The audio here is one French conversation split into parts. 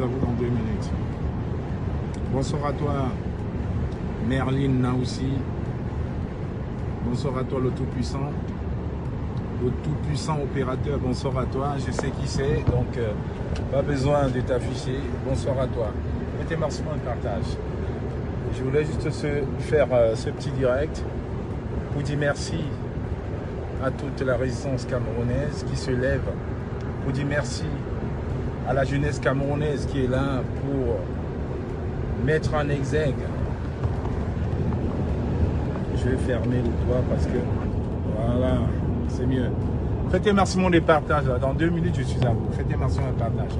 à vous dans 2 minutes. Bonsoir à toi, Merlin Naoussi. Bonsoir à toi, le Tout-Puissant. Le Tout-Puissant opérateur, bonsoir à toi. Je sais qui c'est, donc pas besoin de t'afficher. Bonsoir à toi. Mettez merci pour le partage. Je voulais juste faire ce petit direct pour dire merci à toute la résistance camerounaise qui se lève, pour dire merci à la jeunesse camerounaise qui est là pour mettre en exergue. Je vais fermer le toit parce que voilà, c'est mieux. Faites un maximum de partage. Dans 2 minutes, je suis à vous. Faites un maximum de partage.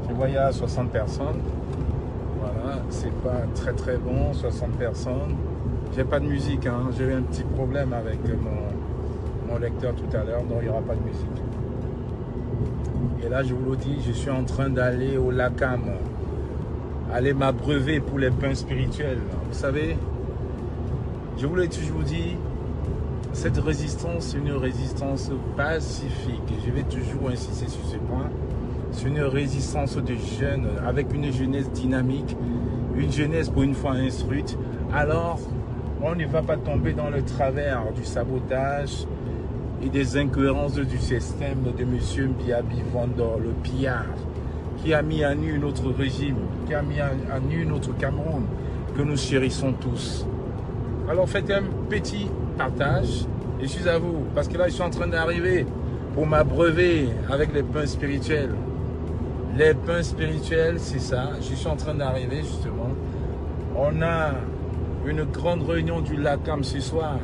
Je voyais à 60 personnes. Voilà, c'est pas très bon, 60 personnes. J'ai pas de musique, hein. J'ai eu un petit problème avec mon lecteur tout à l'heure, donc il n'y aura pas de musique. Et là, je vous le dis, je suis en train d'aller au Lacam, aller m'abreuver pour les pains spirituels. Vous savez, je vous l'ai toujours dit, cette résistance, c'est une résistance pacifique. Et je vais toujours insister sur ce point. C'est une résistance de jeunes, avec une jeunesse dynamique, une jeunesse pour une fois instruite. Alors, on ne va pas tomber dans le travers du sabotage et des incohérences du système de M. Biabi Vandor, le pillard, qui a mis à nu notre régime, qui a mis à nu notre Cameroun, que nous chérissons tous. Alors faites un petit partage, et je suis à vous, parce que là je suis en train d'arriver pour m'abreuver avec les pains spirituels. Les pains spirituels, c'est ça, je suis en train d'arriver justement. On a une grande réunion du Lacam ce soir.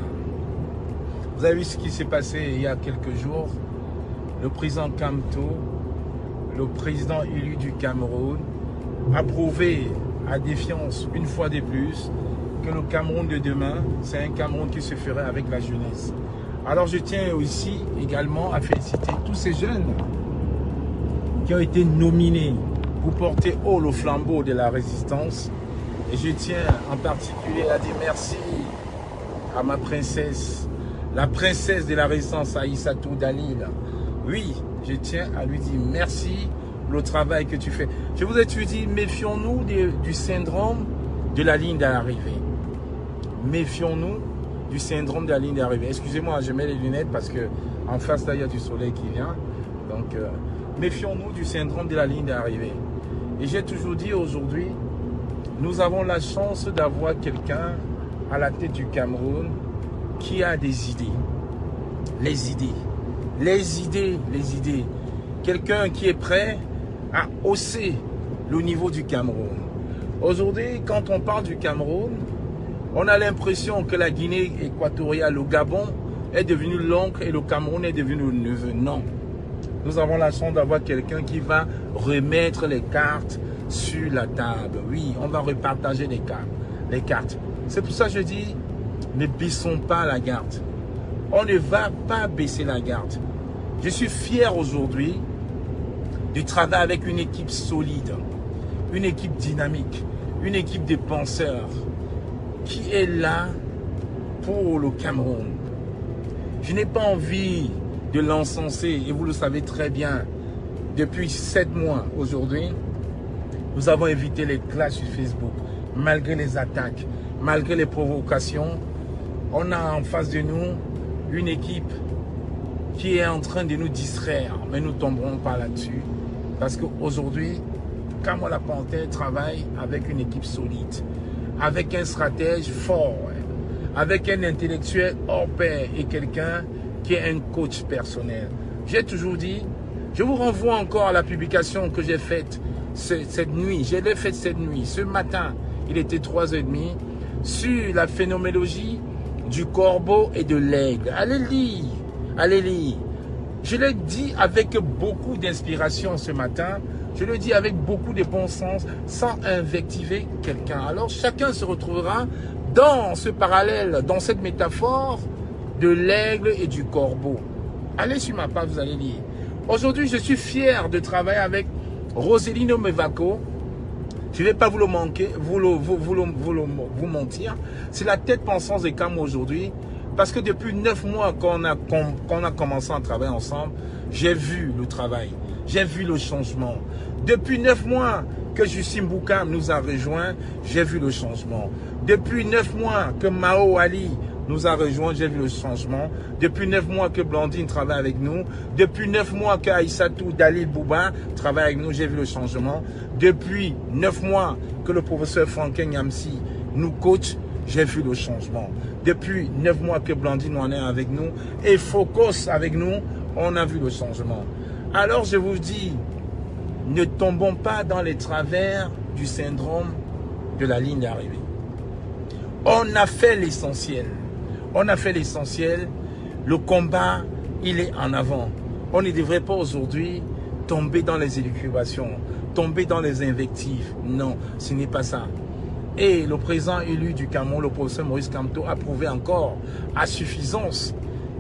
Vous avez vu ce qui s'est passé il y a quelques jours. Le président Kamto, le président élu du Cameroun, a prouvé à défiance une fois de plus que le Cameroun de demain, c'est un Cameroun qui se ferait avec la jeunesse. Alors je tiens aussi également à féliciter tous ces jeunes qui ont été nominés pour porter haut le flambeau de la résistance. Et je tiens en particulier à dire merci à ma princesse, la princesse de la résistance, Aïssatou Dalil. Oui, je tiens à lui dire merci pour le travail que tu fais. Je vous ai dit, méfions-nous du syndrome de la ligne d'arrivée. Méfions-nous du syndrome de la ligne d'arrivée. Excusez-moi, je mets les lunettes parce que en face là, il y a du soleil qui vient. Donc, méfions-nous du syndrome de la ligne d'arrivée. Et j'ai toujours dit aujourd'hui, nous avons la chance d'avoir quelqu'un à la tête du Cameroun qui a des idées. Les idées. Quelqu'un qui est prêt à hausser le niveau du Cameroun. Aujourd'hui, quand on parle du Cameroun, on a l'impression que la Guinée équatoriale, le Gabon, est devenu l'oncle et le Cameroun est devenu le neveu. Non. Nous avons la chance d'avoir quelqu'un qui va remettre les cartes sur la table. Oui, on va repartager les cartes. C'est pour ça que je dis, ne baissons pas la garde. On ne va pas baisser la garde. Je suis fier aujourd'hui du travail avec une équipe solide, une équipe dynamique, une équipe de penseurs qui est là pour le Cameroun. Je n'ai pas envie de l'encenser et vous le savez très bien. Depuis 7 mois aujourd'hui, nous avons évité les clashs sur Facebook. Malgré les attaques, malgré les provocations, on a en face de nous une équipe qui est en train de nous distraire. Mais nous ne tomberons pas là-dessus. Parce qu'aujourd'hui, Kamala Panthère travaille avec une équipe solide, avec un stratège fort, avec un intellectuel hors pair et quelqu'un qui est un coach personnel. J'ai toujours dit, je vous renvoie encore à la publication que j'ai faite cette nuit. Je l'ai faite cette nuit. Ce matin, il était 3h30, sur la phénoménologie du corbeau et de l'aigle. Allez lire, allez lire. Je l'ai dit avec beaucoup d'inspiration ce matin. Je le dis avec beaucoup de bon sens, sans invectiver quelqu'un. Alors chacun se retrouvera dans ce parallèle, dans cette métaphore de l'aigle et du corbeau. Allez sur ma page, vous allez lire. Aujourd'hui, je suis fier de travailler avec Roselino Mevaco. Je ne vais pas vous le manquer, vous mentir. C'est la tête pensante des CAM aujourd'hui. Parce que depuis 9 mois qu'on a commencé à travailler ensemble, j'ai vu le travail. j'ai vu le changement. Depuis 9 mois que Justin Boukam nous a rejoints, j'ai vu le changement. Depuis 9 mois que Mao Ali nous a rejoints, j'ai vu le changement. Depuis 9 mois que Blandine travaille avec nous. Depuis 9 mois que Aïssatou Dalil Bouba travaille avec nous, j'ai vu le changement. Depuis 9 mois que le professeur Franklin Yamsi nous coach, j'ai vu le changement. Depuis 9 mois que Blandine en est avec nous et Focus avec nous, on a vu le changement. Alors je vous dis, ne tombons pas dans les travers du syndrome de la ligne d'arrivée. On a fait l'essentiel. On a fait l'essentiel. Le combat, il est en avant. On ne devrait pas aujourd'hui tomber dans les élucubrations, tomber dans les invectives. Non, ce n'est pas ça. Et le président élu du Cameroun, le professeur Maurice Kamto, a prouvé encore à suffisance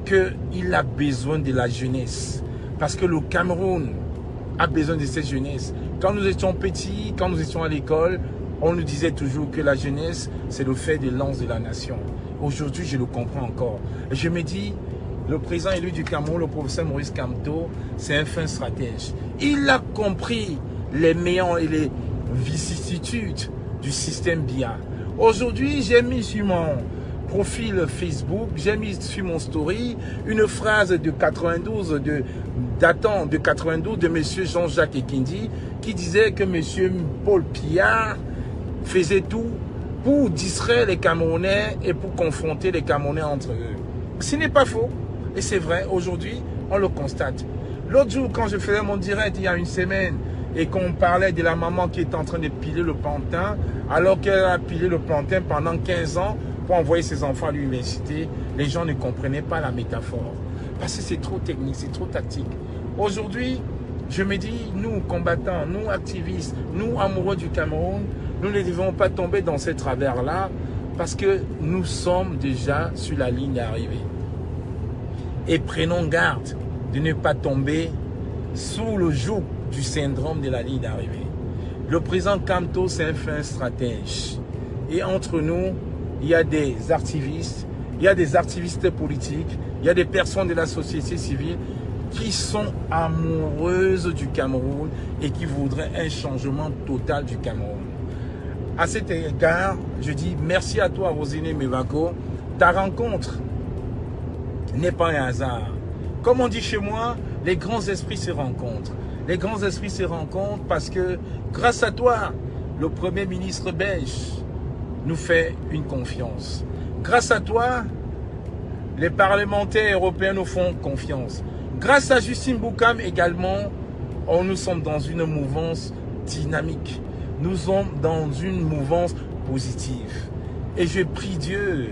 qu'il a besoin de la jeunesse. Parce que le Cameroun a besoin de cette jeunesse. Quand nous étions petits, quand nous étions à l'école, on nous disait toujours que la jeunesse, c'est le fer de lance de la nation. Aujourd'hui, je le comprends encore. Et je me dis, le président élu du Cameroun, le professeur Maurice Kamto, c'est un fin stratège. Il a compris les méandres et les vicissitudes du système BIA. Aujourd'hui, j'ai mis sur mon profil Facebook, j'ai mis sur mon story une phrase de 92, datant de 92 de M. Jean-Jacques Ekindi, qui disait que M. Paul Biya faisait tout pour distraire les Camerounais et pour confronter les Camerounais entre eux. Ce n'est pas faux. Et c'est vrai, aujourd'hui, on le constate. L'autre jour, quand je faisais mon direct, il y a une semaine, et qu'on parlait de la maman qui est en train de piler le plantain, alors qu'elle a pilé le plantain pendant 15 ans pour envoyer ses enfants à l'université, les gens ne comprenaient pas la métaphore. Parce que c'est trop technique, c'est trop tactique. Aujourd'hui, je me dis, nous combattants, nous activistes, nous amoureux du Cameroun, nous ne devons pas tomber dans ces travers-là parce que nous sommes déjà sur la ligne d'arrivée. Et prenons garde de ne pas tomber sous le joug du syndrome de la ligne d'arrivée. Le président Kamto, c'est un fin stratège. Et entre nous, il y a des activistes, il y a des activistes politiques, il y a des personnes de la société civile qui sont amoureuses du Cameroun et qui voudraient un changement total du Cameroun. À cet égard, je dis merci à toi, Rosine Mevako. Ta rencontre n'est pas un hasard. Comme on dit chez moi, les grands esprits se rencontrent. Les grands esprits se rencontrent parce que grâce à toi, le Premier ministre belge nous fait une confiance. Grâce à toi, les parlementaires européens nous font confiance. Grâce à Justin Boukam également, nous sommes dans une mouvance dynamique. Nous sommes dans une mouvance positive. Et je prie Dieu,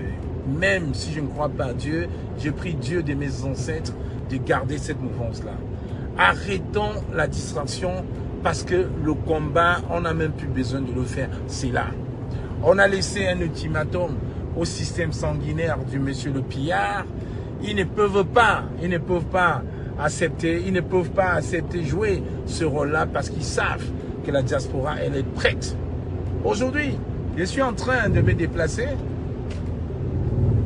même si je ne crois pas à Dieu, je prie Dieu de mes ancêtres de garder cette mouvance-là. Arrêtons la distraction parce que le combat, on n'a même plus besoin de le faire. C'est là. On a laissé un ultimatum au système sanguinaire du monsieur Le Pillard. Ils ne peuvent pas accepter jouer ce rôle-là parce qu'ils savent que la diaspora, elle est prête. Aujourd'hui, je suis en train de me déplacer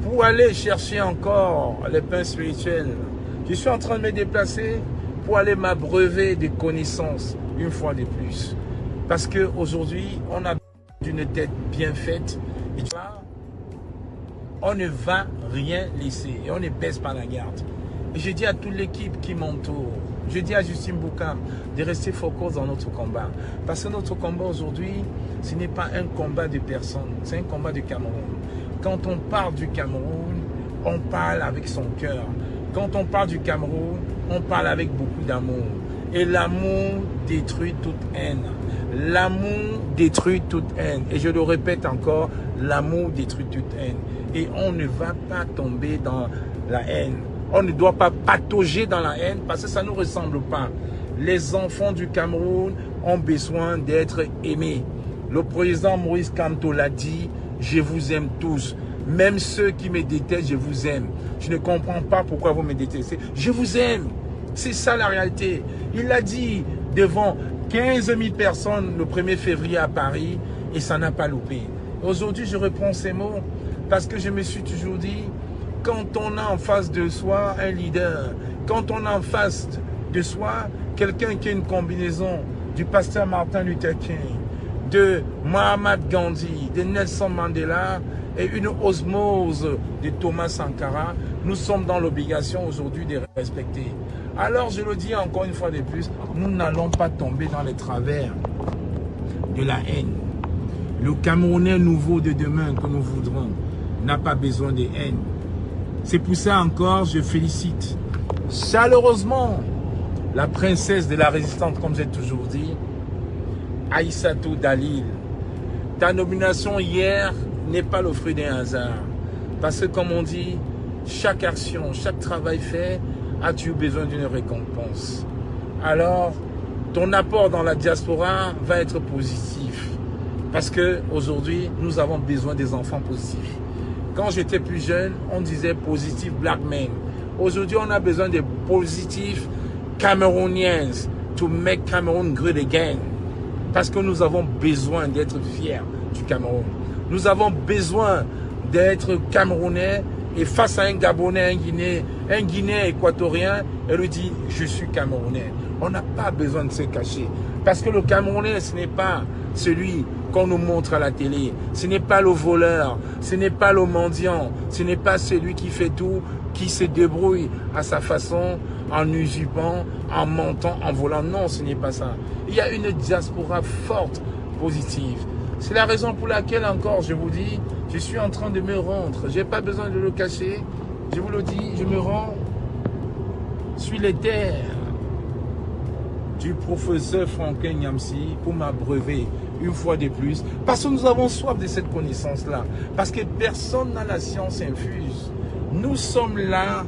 pour aller chercher encore les pains spirituels. Je suis en train de me déplacer pour aller m'abreuver de connaissances une fois de plus. Parce qu'aujourd'hui, on a d'une tête bien faite. Et tu vois, on ne va rien laisser. Et on ne baisse pas la garde. Et je dis à toute l'équipe qui m'entoure, je dis à Justin Boukam de rester focus dans notre combat. Parce que notre combat aujourd'hui, ce n'est pas un combat de personnes, c'est un combat du Cameroun. Quand on parle du Cameroun, on parle avec son cœur. Quand on parle du Cameroun, on parle avec beaucoup d'amour. Et l'amour détruit toute haine. L'amour détruit toute haine. Et je le répète encore, l'amour détruit toute haine. Et on ne va pas tomber dans la haine. On ne doit pas patauger dans la haine parce que ça ne nous ressemble pas. Les enfants du Cameroun ont besoin d'être aimés. Le président Maurice Kamto l'a dit, je vous aime tous. Même ceux qui me détestent, je vous aime. Je ne comprends pas pourquoi vous me détestez. Je vous aime. C'est ça la réalité. Il l'a dit devant 15 000 personnes le 1er février à Paris et ça n'a pas loupé. Aujourd'hui, je reprends ces mots parce que je me suis toujours dit, quand on a en face de soi un leader, quand on a en face de soi quelqu'un qui a une combinaison du pasteur Martin Luther King, de Mahatma Gandhi, de Nelson Mandela et une osmose de Thomas Sankara, nous sommes dans l'obligation aujourd'hui de respecter. Alors je le dis encore une fois de plus, nous n'allons pas tomber dans les travers de la haine. Le Camerounais nouveau de demain que nous voudrons n'a pas besoin de haine. C'est pour ça encore, je félicite chaleureusement la princesse de la résistance, comme j'ai toujours dit, Aïssatou Dalil. Ta nomination hier n'est pas le fruit d'un hasard. Parce que comme on dit, chaque action, chaque travail fait, as-tu besoin d'une récompense. Alors, ton apport dans la diaspora va être positif. Parce qu'aujourd'hui, nous avons besoin des enfants positifs. Quand j'étais plus jeune, on disait positif black men. Aujourd'hui, on a besoin de positifs Camerouniens to make Cameroon great again. Parce que nous avons besoin d'être fiers du Cameroun. Nous avons besoin d'être Camerounais et face à un Gabonais, un Guinéen équatorien, elle lui dit « je suis Camerounais ». On n'a pas besoin de se cacher. Parce que le Camerounais, ce n'est pas celui qu'on nous montre à la télé. Ce n'est pas le voleur, ce n'est pas le mendiant, ce n'est pas celui qui fait tout, qui se débrouille à sa façon, en usurpant, en mentant, en volant. Non, ce n'est pas ça. Il y a une diaspora forte, positive. C'est la raison pour laquelle encore, je vous dis, je suis en train de me rendre. Je n'ai pas besoin de le cacher. Je vous le dis, je me rends sur les terres du professeur Franklin Nyamsi pour m'abreuver une fois de plus. Parce que nous avons soif de cette connaissance-là. Parce que personne n'a la science infuse. Nous sommes là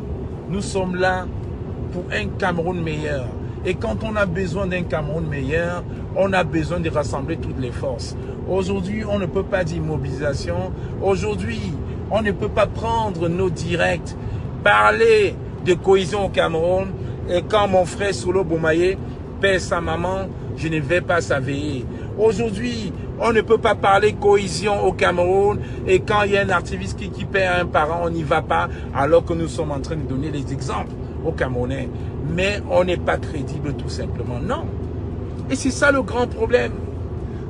pour un Cameroun meilleur. Et quand on a besoin d'un Cameroun meilleur, on a besoin de rassembler toutes les forces. Aujourd'hui, on ne peut pas dire mobilisation. Aujourd'hui, on ne peut pas prendre nos directs, parler de cohésion au Cameroun. Et quand mon frère Solo Boumaye perd sa maman, je ne vais pas s'aveiller. Aujourd'hui, on ne peut pas parler cohésion au Cameroun et quand il y a un activiste qui perd un parent, on n'y va pas alors que nous sommes en train de donner les exemples aux Camerounais. Mais on n'est pas crédible tout simplement. Non. Et c'est ça le grand problème.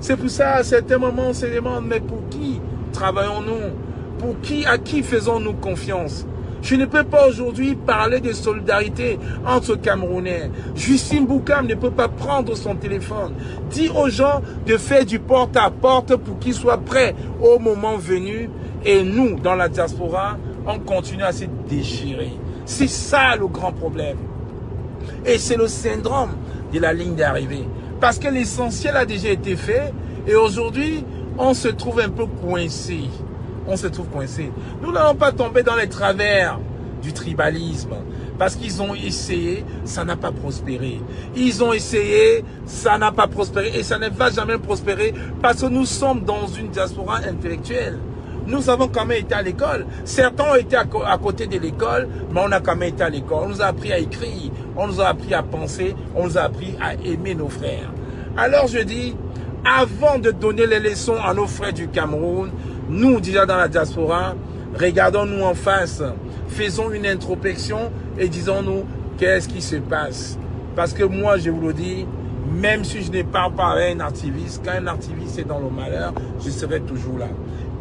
C'est pour ça, à certains moments, on se demande, mais pour qui travaillons-nous? Pour qui, à qui faisons-nous confiance? Je ne peux pas aujourd'hui parler de solidarité entre Camerounais. Justine Boukam ne peut pas prendre son téléphone. Dire aux gens de faire du porte-à-porte pour qu'ils soient prêts au moment venu. Et nous, dans la diaspora, on continue à se déchirer. C'est ça le grand problème. Et c'est le syndrome de la ligne d'arrivée. Parce que l'essentiel a déjà été fait. Et aujourd'hui, on se trouve un peu coincé. On se trouve coincé. Nous n'allons pas tomber dans les travers du tribalisme. Parce qu'ils ont essayé, ça n'a pas prospéré. Ils ont essayé, ça n'a pas prospéré. Et ça ne va jamais prospérer parce que nous sommes dans une diaspora intellectuelle. Nous avons quand même été à l'école. Certains ont été à côté de l'école, mais on a quand même été à l'école. On nous a appris à écrire, on nous a appris à penser, on nous a appris à aimer nos frères. Alors je dis, avant de donner les leçons à nos frères du Cameroun, nous déjà dans la diaspora, regardons-nous en face, faisons une introspection et disons-nous qu'est-ce qui se passe. Parce que moi, je vous le dis, même si je ne parle pas avec un activiste, quand un activiste est dans le malheur, je serai toujours là.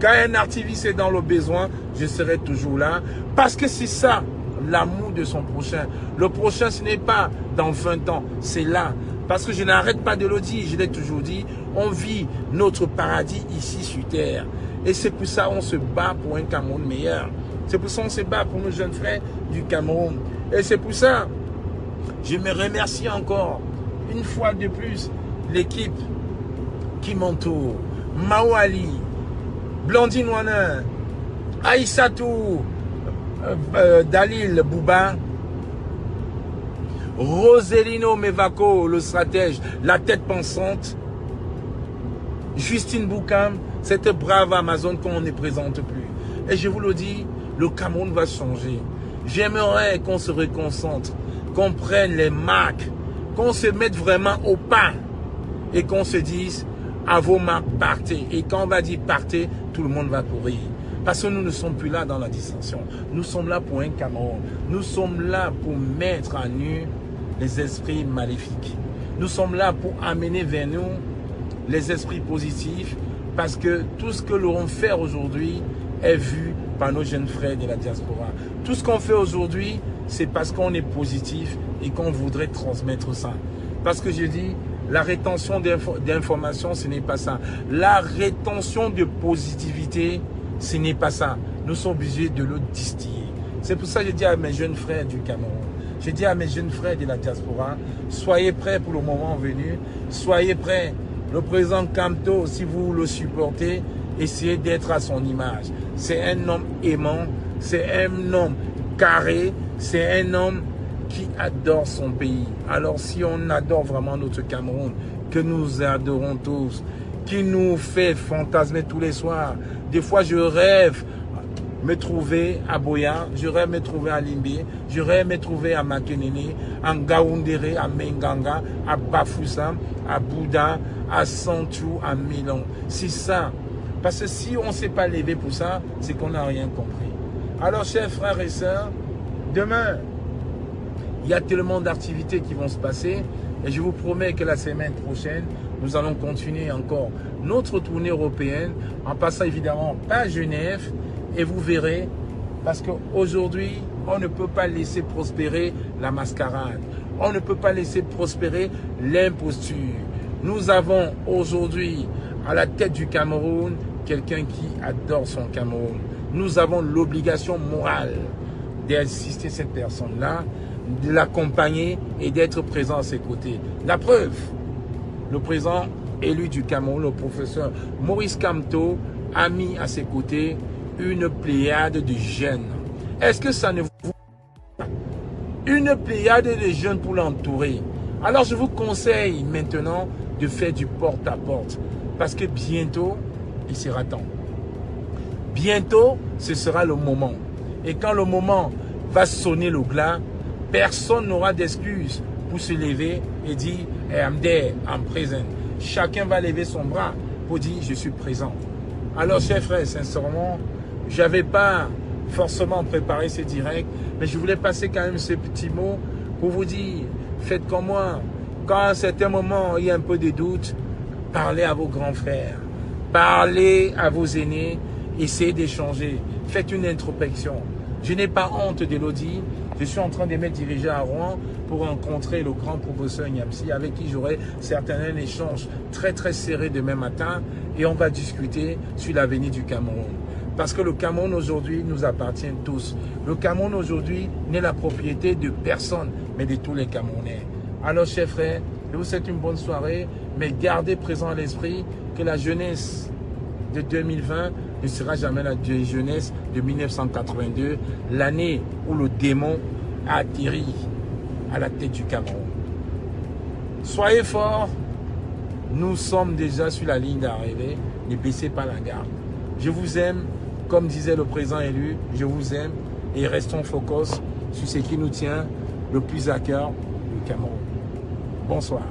Quand un activiste est dans le besoin, je serai toujours là. Parce que c'est ça, l'amour de son prochain. Le prochain, ce n'est pas dans 20 ans, c'est là. Parce que je n'arrête pas de le dire, je l'ai toujours dit, on vit notre paradis ici sur terre. Et c'est pour ça qu'on se bat pour un Cameroun meilleur. C'est pour ça qu'on se bat pour nos jeunes frères du Cameroun. Et c'est pour ça, je me remercie encore, une fois de plus, l'équipe qui m'entoure. Mawali, Blandine Wana, Aïssatou, Dalil Bouba, Roselino Mevako, le stratège, la tête pensante, Justine Boukam, cette brave Amazon qu'on ne présente plus. Et je vous le dis, le Cameroun va changer. J'aimerais qu'on se reconcentre, qu'on prenne les marques, qu'on se mette vraiment au pas et qu'on se dise, à vos marques, partez. Et quand on va dire partez, tout le monde va courir. Parce que nous ne sommes plus là dans la dissension. Nous sommes là pour un Cameroun. Nous sommes là pour mettre à nu les esprits maléfiques. Nous sommes là pour amener vers nous les esprits positifs parce que tout ce que l'on fait aujourd'hui est vu par nos jeunes frères de la diaspora. Tout ce qu'on fait aujourd'hui, c'est parce qu'on est positif et qu'on voudrait transmettre ça. Parce que je dis, la rétention d'informations, ce n'est pas ça. La rétention de positivité, ce n'est pas ça. Nous sommes obligés de le distiller. C'est pour ça que je dis à mes jeunes frères du Cameroun, je dis à mes jeunes frères de la diaspora, soyez prêts pour le moment venu, soyez prêts. Le président Kamto, si vous le supportez, essayez d'être à son image. C'est un homme aimant, c'est un homme carré, c'est un homme qui adore son pays. Alors si on adore vraiment notre Cameroun, que nous adorons tous, qui nous fait fantasmer tous les soirs. Des fois je rêve me trouver à Boya, je rêve me trouver à Limbe, je rêve me trouver à Makenene, à Ngaoundéré, à Menganga, à Bafoussam, à Bouddha, à Santou, à Milan. C'est ça. Parce que si on ne s'est pas levé pour ça, c'est qu'on n'a rien compris. Alors chers frères et sœurs, demain, il y a tellement d'activités qui vont se passer et je vous promets que la semaine prochaine, nous allons continuer encore notre tournée européenne en passant évidemment par Genève et vous verrez parce qu'aujourd'hui, on ne peut pas laisser prospérer la mascarade. On ne peut pas laisser prospérer l'imposture. Nous avons aujourd'hui à la tête du Cameroun quelqu'un qui adore son Cameroun. Nous avons l'obligation morale d'assister cette personne-là, de l'accompagner et d'être présent à ses côtés. La preuve, le président élu du Cameroun, le professeur Maurice Kamto, a mis à ses côtés une pléiade de jeunes. Est-ce que ça ne vous... Une pléiade de jeunes pour l'entourer. Alors je vous conseille maintenant de faire du porte-à-porte. Parce que bientôt, il sera temps. Bientôt, ce sera le moment. Et quand le moment va sonner le glas, personne n'aura d'excuses pour se lever et dire « I'm there, I'm present ». Chacun va lever son bras pour dire « je suis présent ». Alors, chers frères, sincèrement, je n'avais pas forcément préparé ce direct, mais je voulais passer quand même ces petits mots pour vous dire « faites comme moi ». Quand à un certain moment, il y a un peu de doute, parlez à vos grands frères, parlez à vos aînés, essayez d'échanger, faites une introspection. Je n'ai pas honte de le dire. Je suis en train de me diriger à Rouen pour rencontrer le grand professeur Niamsi avec qui j'aurai certainement un échange très très serré demain matin et on va discuter sur l'avenir du Cameroun. Parce que le Cameroun aujourd'hui nous appartient tous. Le Cameroun aujourd'hui n'est la propriété de personne, mais de tous les Camerounais. Alors chers frères, je vous souhaite une bonne soirée, mais gardez présent à l'esprit que la jeunesse de 2020 ne sera jamais la jeunesse de 1982, l'année où le démon a atterri à la tête du Cameroun. Soyez forts, nous sommes déjà sur la ligne d'arrivée, ne baissez pas la garde. Je vous aime, comme disait le président élu, je vous aime et restons focus sur ce qui nous tient le plus à cœur, le Cameroun. Bonsoir.